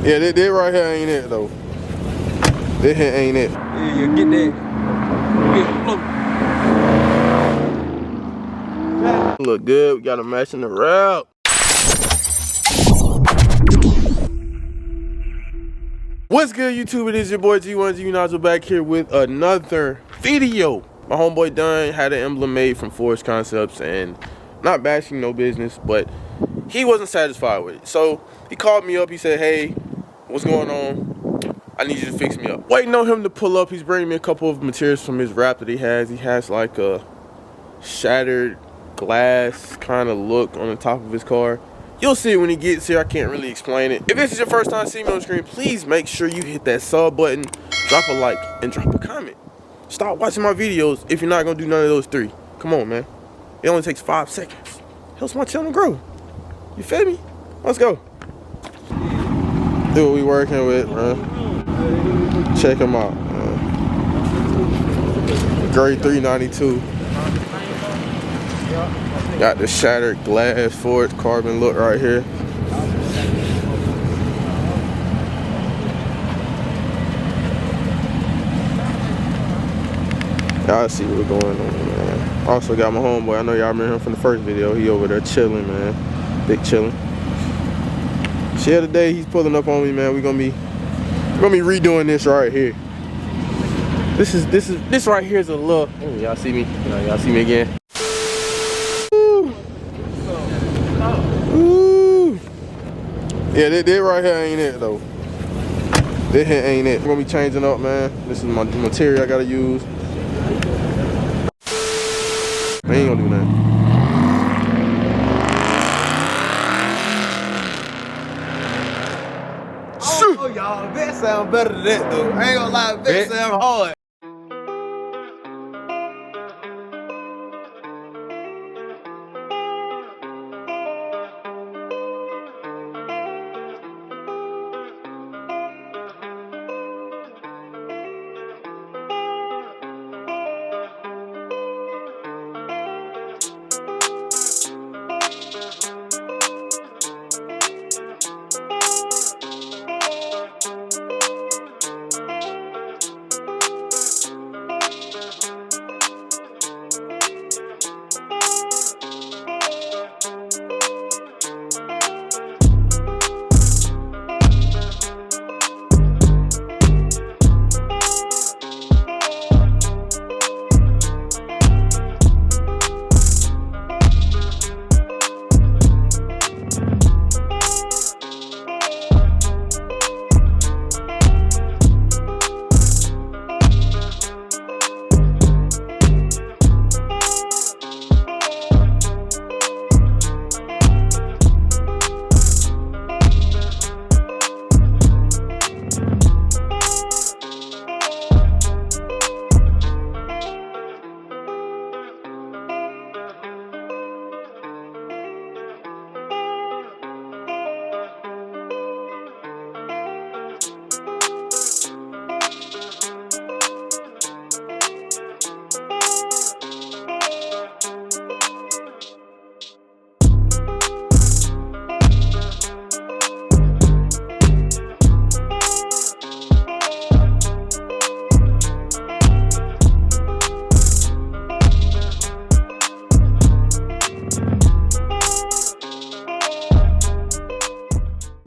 Yeah, this right here ain't it though. This here ain't it. Yeah, you get that. Get Look good. We got a match in the route. What's good, YouTube? It is your boy G1G Nigel back here with another video. My homeboy Dunn had an emblem made from Forest Concepts, and not bashing no business, but he wasn't satisfied with it. So he called me up. He said, "Hey, what's going on? I need you to fix me up." Waiting on him to pull up. He's bringing me a couple of materials from his wrap that he has. He has like a shattered glass kind of look on the top of his car. You'll see it when he gets here. I can't really explain it. If this is your first time seeing me on the screen, please make sure you hit that sub button, drop a like, and drop a comment. Stop watching my videos if you're not gonna do none of those three. Come on, man. It only takes 5 seconds. Helps my channel grow. You feel me? Let's go. Do what we working with, man. Check him out, man. Grade 392. Got the shattered glass Ford carbon look right here. Y'all see what's going on, man. Also got my homeboy. I know y'all remember him from the first video. He over there chilling, man. Big chilling. Share today, he's pulling up on me, man. We're gonna be redoing this right here. This right here is a little. Oh, y'all see me? Y'all see me again? Ooh. Yeah, this right here ain't it though. This here ain't it. We're gonna be changing up, man. This is my material I gotta use. I ain't gonna do nothing. Oh, y'all, that sound better than that though. I ain't gonna lie, that sound hard.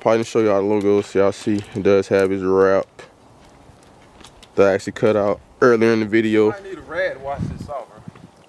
Probably show y'all the logo so y'all see it does have his wrap that I actually cut out earlier in the video. I need a rag to wash this off, bro.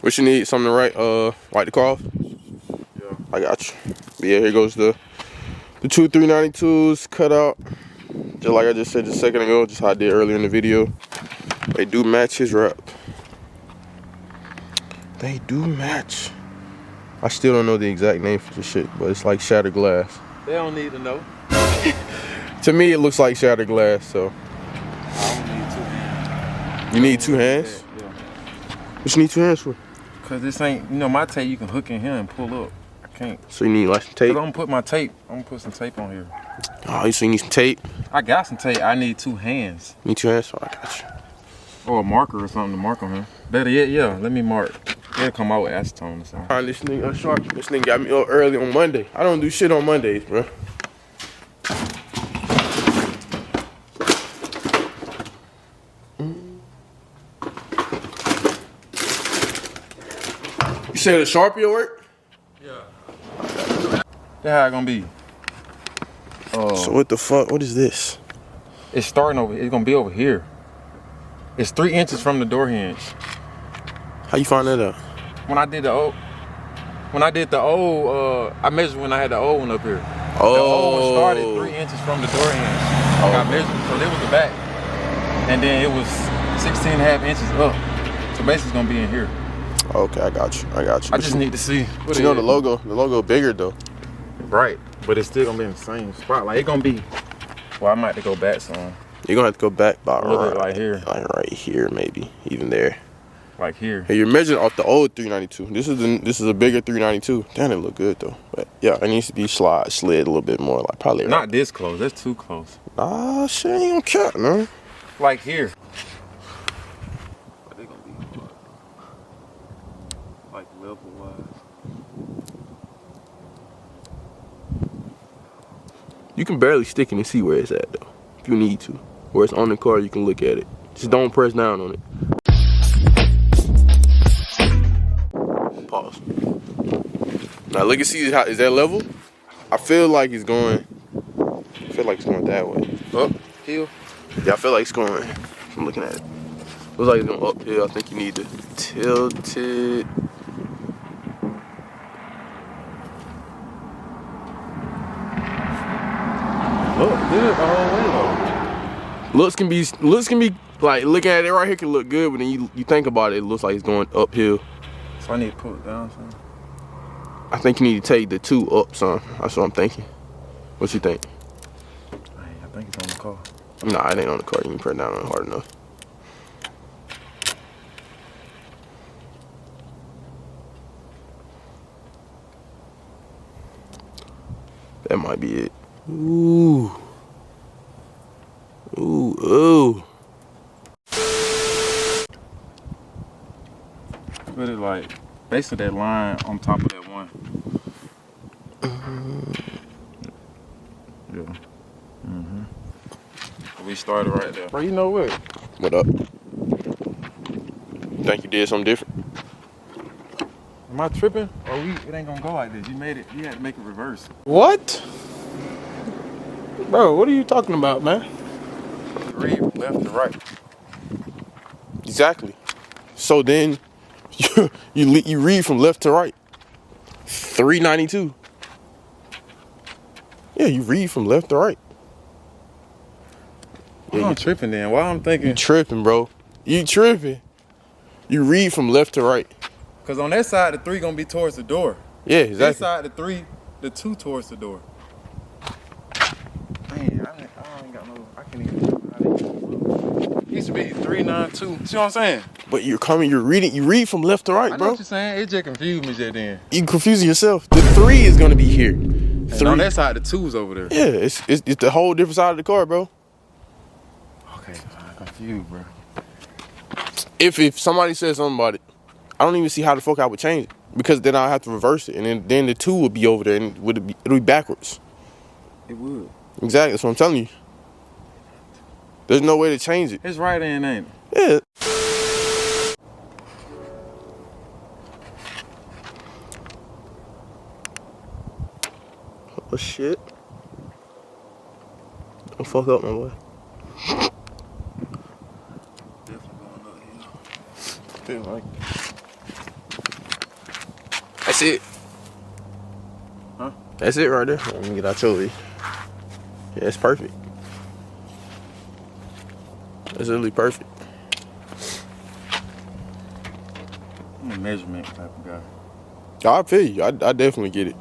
What you need? Something to write, wipe the car off? Yeah. I got you. But yeah, here goes the two 392s cut out. Just like I just said just a second ago, just how I did earlier in the video. They do match his wrap. They do match. I still don't know the exact name for the shit, but it's like shattered glass. They don't need to know. To me, it looks like shattered glass, so. I don't need 2 hands. You need 2 hands? Yeah. What you need 2 hands for? Cause this ain't, you know, my tape you can hook in here and pull up. I can't. So you need like some tape? Cause I'm gonna put my tape. I'm gonna put some tape on here. Oh, so you need some tape? I got some tape. I need 2 hands. You need 2 hands? Oh, I got you. Or a marker or something to mark on here. Better yet, yeah. Let me mark. It'll come out with acetone or something. This nigga sharp. This nigga got me up early on Monday. I don't do shit on Mondays, bro. said a Sharpie will work? Yeah. That's how it gonna be. So what the fuck? What is this? It's starting over. It's gonna be over here. It's 3 inches from the door hinge. How you find that out? When I did the old, I measured when I had the old one up here. Oh. The old one started 3 inches from the door hinge. I got measured, so it was the back, and then it was 16 and a half inches up. So basically, it's gonna be in here. Okay, I got you. I just need to see. But you know the logo bigger though. Right, but it's still gonna be in the same spot. Like it gonna be. Well, I might have to go back some. You're gonna have to go back about right here. Like right here, maybe even there. Like here. Hey, you're measuring off the old 392. This is a bigger 392. Damn, it look good though. But yeah, it needs to be slid a little bit more. Like probably not this close. That's too close. Ah, shit, ain't gonna count, man. Like here. They gonna be like level wise. You can barely stick it and see where it's at though. If you need to. Where it's on the car, you can look at it. Just don't press down on it. Pause. Now look and see how is that level? I feel like it's going. I feel like it's going that way. Up hill. Yeah, I feel like it's going. I'm looking at it. Looks like it's going uphill. I think you need to tilt it. Look good the whole way though. Looks can be like looking at it right here can look good, but then you think about it, it looks like it's going uphill. So I need to pull it down, son. I think you need to take the 2 up, son. That's what I'm thinking. What you think? I think it's on the car. Nah, it ain't on the car. You can press down on it hard enough. That might be it. Ooh. Ooh, ooh. Put it like basically that line on top of that one. Yeah. We started right there. Bro, you know what? What up? Think you did something different? Am I tripping? Or it ain't gonna go like this. You had to make it reverse. What? Bro, what are you talking about, man? Read left to right. Exactly. So then you read from left to right. 392. Yeah, you read from left to right. Yeah, I'm tripping then. Why I'm thinking? You tripping, bro. You tripping. You read from left to right. Cause on that side, the 3 gonna be towards the door. Yeah, exactly. This side, the 2 towards the door. Man, I ain't got no. I can't even. It used to be 392. See what I'm saying? But you read from left to right, I know bro. what you're saying. It just confused me just then. You confusing yourself. The 3 is gonna be here. And on that side, the 2's over there. Yeah, it's the whole different side of the car, bro. Okay, I'm confused, bro. If somebody says something about it, I don't even see how the fuck I would change it. Because then I'll have to reverse it, and then the 2 would be over there, and it'll be backwards. It would. Exactly, that's what I'm telling you. There's no way to change it. It's right in, ain't it? Yeah. Oh shit. Don't fuck up, my boy. Definitely going uphill. Feel like that's it. Huh? That's it right there. Let me get out your way. Yeah, it's perfect. It's literally perfect. I'm a measurement type of guy. I feel you. I definitely get it.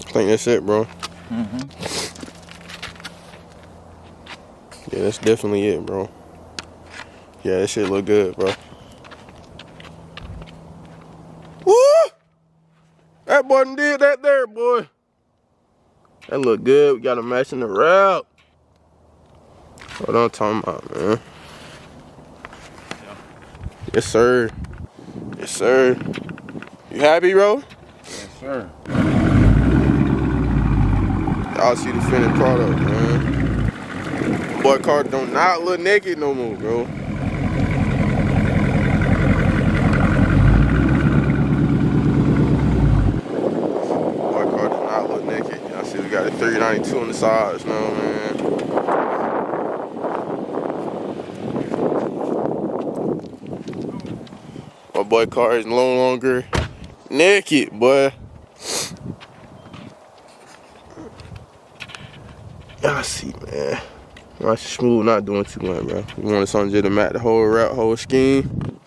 I think that's it, bro. Yeah, that's definitely it, bro. Yeah, that shit look good, bro. Woo! That boy done did that there, boy. That look good. We got a match in the route. What I'm talking about, man. Yeah. Yes, sir. Yes, sir. You happy, bro? Yes, sir. Y'all see the finished product, man. boy car don't not look naked no more, bro. Boy car does not look naked. I see we got a 392 on the sides now, man. My boy car is no longer naked, boy. I see, man. Nice and smooth, not doing too much, bro. We wanted something just to match the whole wrap, whole scheme.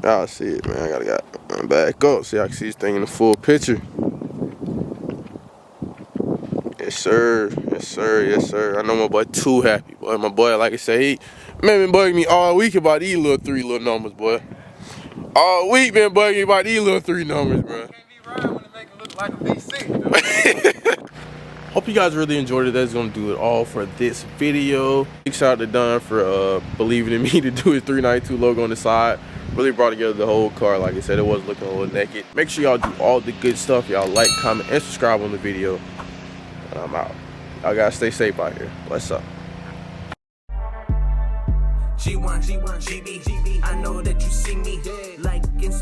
Y'all see it, man. I gotta back up so y'all can see this thing in the full picture. Yes, sir. Yes, sir. Yes, sir. I know my boy too happy, boy. My boy, like I said, he been bugging me all week about these little 3 little numbers, boy. All week been bugging me about these little 3 numbers, bro. Can't be right when it make it look like a V6, though. Hope you guys really enjoyed it. That's gonna do it all for this video. Big shout out to Don for believing in me to do his 392 logo on the side. Really brought together the whole car. Like I said, it was looking a little naked. Make sure y'all do all the good stuff. Y'all like, comment, and subscribe on the video. And I'm out. Y'all gotta stay safe out here. What's up? G1, GB, I know that you see me. Like and